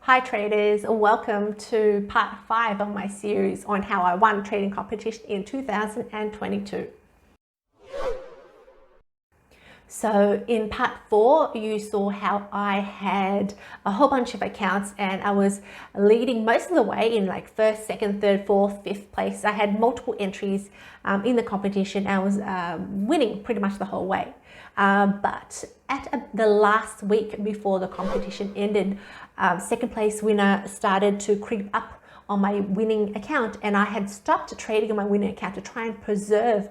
Hi traders, welcome to part 5 of my series on how I won trading competition in 2022. So in part 4, you saw how I had a whole bunch of accounts and I was leading most of the way in like first, second, third, fourth, fifth place. I had multiple entries in the competition. I was winning pretty much the whole way. But at the last week before the competition ended, second place winner started to creep up on my winning account, and I had stopped trading on my winning account to try and preserve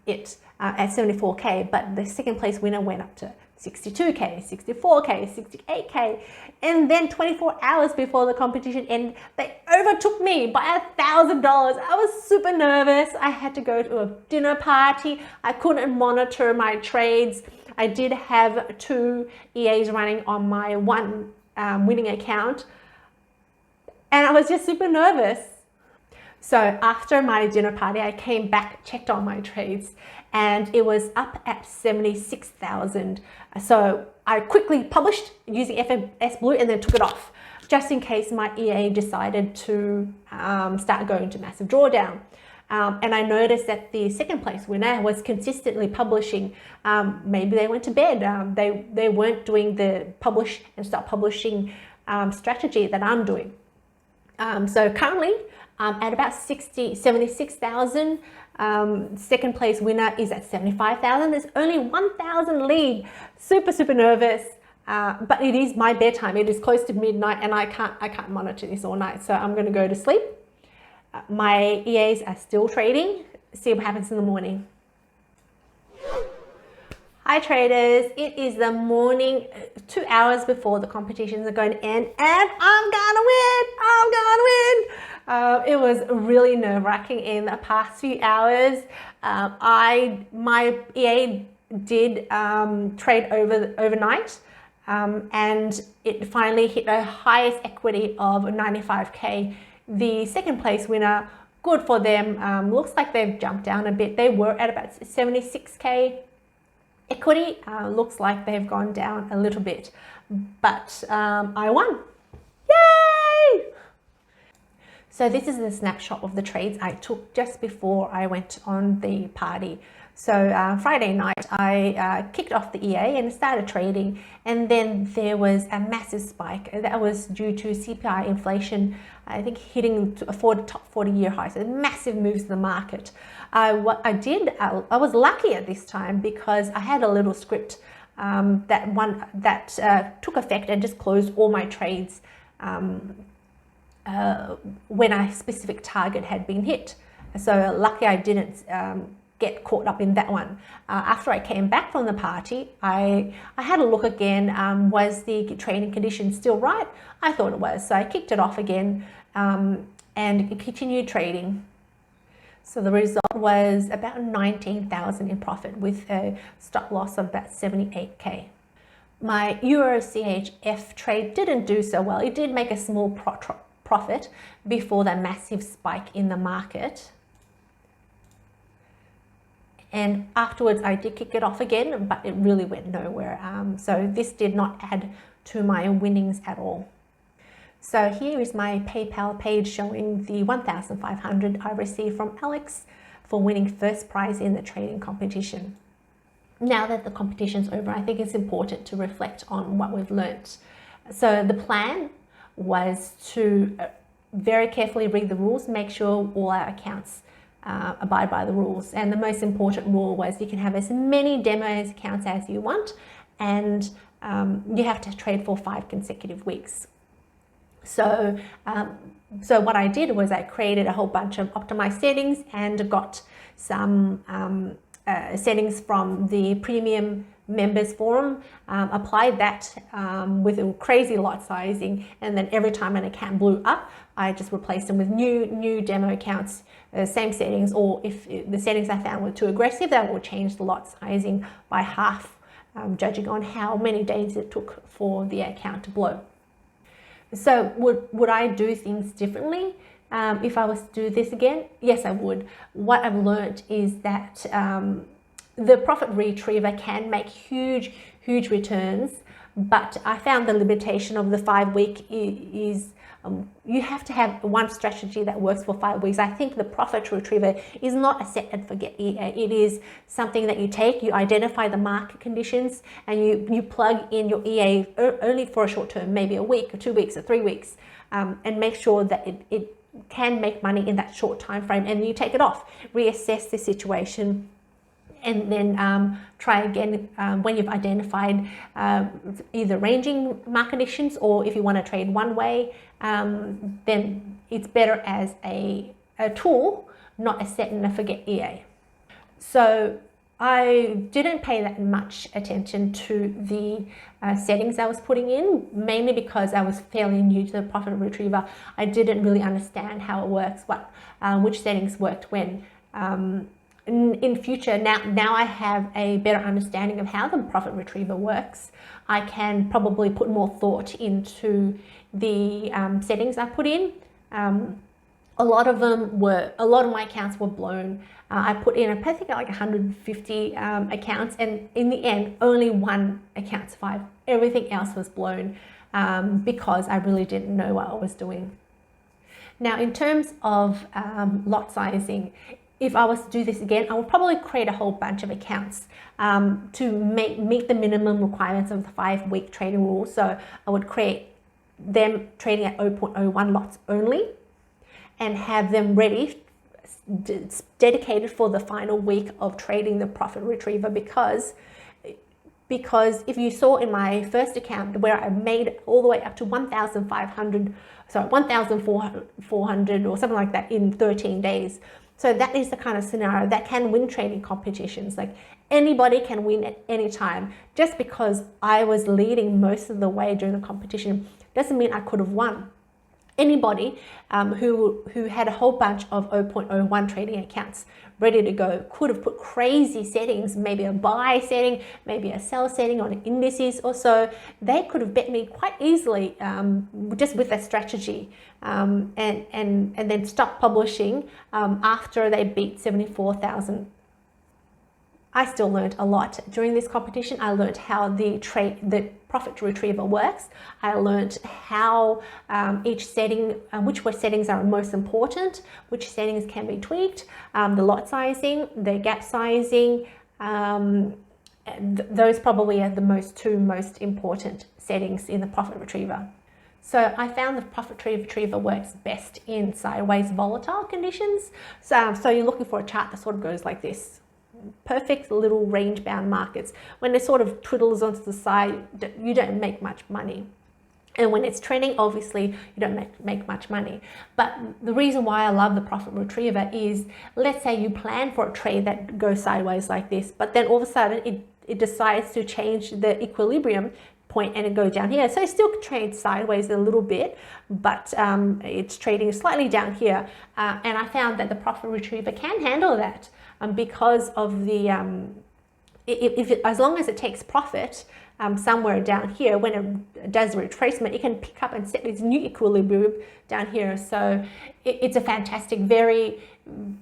it at 74k, but the second place winner went up to 62k, 64k, 68k, and then 24 hours before the competition ended, they overtook me by $1,000. I was super nervous. I had to go to a dinner party. I couldn't monitor my trades. I did have 2 EAs running on my one winning account, and I was just super nervous. So after my dinner party, I came back, checked on my trades, and it was up at 76,000. So I quickly published using FMS Blue and then took it off, just in case my EA decided to start going to massive drawdown. And I noticed that the second place winner was consistently publishing. Maybe they went to bed. They weren't doing the publish and start publishing strategy that I'm doing. So currently at about 76,000. Second place winner is at 75,000. There's only 1,000 lead. Super nervous. But it is my bedtime. It is close to midnight, and I can't monitor this all night. So I'm going to go to sleep. My EAs are still trading. See what happens in the morning. Hi traders, it is the morning, 2 hours before the competitions are going to end, and I'm gonna win. It was really nerve-wracking in the past few hours. My EA did trade overnight, and it finally hit the highest equity of 95k. The second place winner, good for them. Looks like they've jumped down a bit. They were at about 76k equity. Looks like they've gone down a little bit, but I won. Yay! So this is a snapshot of the trades I took just before I went on the party. So Friday night, I kicked off the EA and started trading, and then there was a massive spike. That was due to CPI inflation, I think hitting a top 40-year high. So massive moves in the market. What I did, I was lucky at this time because I had a little script that took effect and just closed all my trades when a specific target had been hit. So lucky I didn't get caught up in that one. After I came back from the party, I had a look again. Was the trading condition still right? I thought it was. So I kicked it off again and continued trading. So the result was about 19,000 in profit with a stop loss of about 78k. My Euro CHF trade didn't do so well. It did make a small profit before that massive spike in the market. And afterwards I did kick it off again, but it really went nowhere. So this did not add to my winnings at all. So here is my PayPal page showing the 1,500 I received from Alex for winning first prize in the trading competition. Now that the competition's over, I think it's important to reflect on what we've learnt. So the plan was to very carefully read the rules, make sure all our accounts abide by the rules. And the most important rule was you can have as many demos accounts as you want, and you have to trade for 5 consecutive weeks. So what I did was I created a whole bunch of optimized settings and got some settings from the premium members forum, applied that with a crazy lot sizing, and then every time an account blew up, I just replaced them with new demo accounts, same settings, or if the settings I found were too aggressive, that will change the lot sizing by half, judging on how many days it took for the account to blow. So would I do things differently if I was to do this again? Yes, I would. What I've learned is that the profit retriever can make huge returns, but I found the limitation of the 5 week is you have to have one strategy that works for 5 weeks. I think the profit retriever is not a set and forget EA. It is something that you take, you identify the market conditions, and you plug in your EA only for a short term, maybe a week or 2 weeks or 3 weeks, and make sure that it can make money in that short time frame, and you take it off, reassess the situation, and then try again when you've identified either ranging market conditions, or if you want to trade one way, then it's better as a tool, not a set and a forget EA. So I didn't pay that much attention to the settings I was putting in, mainly because I was fairly new to the profit retriever. I didn't really understand how it works, which settings worked when. In future, now I have a better understanding of how the profit retriever works. I can probably put more thought into the settings I put in. A lot of my accounts were blown. I put in, I think, like 150 accounts, and in the end, only one account survived. Everything else was blown because I really didn't know what I was doing. Now, in terms of lot sizing, if I was to do this again, I would probably create a whole bunch of accounts to meet the minimum requirements of the 5 week trading rule. So I would create them trading at 0.01 lots only, and have them ready, dedicated for the final week of trading the profit retriever, because if you saw in my first account where I made all the way up to 1,400 or something like that in 13 days. So that is the kind of scenario that can win trading competitions. Like, anybody can win at any time. Just because I was leading most of the way during the competition doesn't mean I could have won. Anybody who had a whole bunch of 0.01 trading accounts ready to go could have put crazy settings, maybe a buy setting, maybe a sell setting on indices or so. They could have bet me quite easily just with that strategy, and then stop publishing after they beat 74,000. I still learned a lot during this competition. I learned how the profit retriever works. I learned how each setting, which settings are most important, which settings can be tweaked, the lot sizing, the gap sizing. Those probably are the two most important settings in the profit retriever. So I found the profit retriever works best in sideways volatile conditions. So you're looking for a chart that sort of goes like this. Perfect little range bound markets. When it sort of twiddles onto the side, you don't make much money. And when it's trending, obviously you don't make much money. But the reason why I love the profit retriever is, let's say you plan for a trade that goes sideways like this, but then all of a sudden it decides to change the equilibrium point and it goes down here. So it still trades sideways a little bit, but it's trading slightly down here. And I found that the profit retriever can handle that. Because of the, as long as it takes profit somewhere down here, when it does retracement, it can pick up and set its new equilibrium down here. So it's a fantastic, very,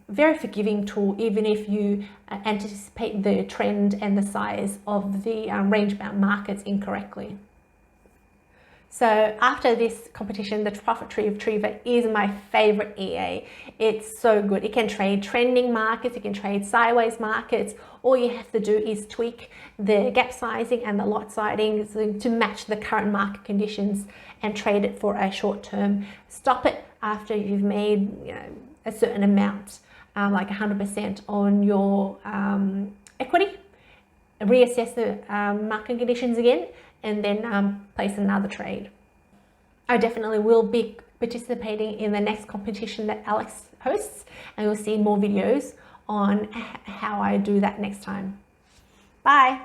very forgiving tool, even if you anticipate the trend and the size of the range-bound markets incorrectly. So after this competition, the profit retriever is my favorite EA. It's so good. It can trade trending markets, it can trade sideways markets. All you have to do is tweak the gap sizing and the lot sizing to match the current market conditions and trade it for a short term. Stop it after you've made a certain amount, like 100% on your equity. Reassess the market conditions again, and then place another trade. I definitely will be participating in the next competition that Alex hosts, and you'll see more videos on how I do that next time. Bye.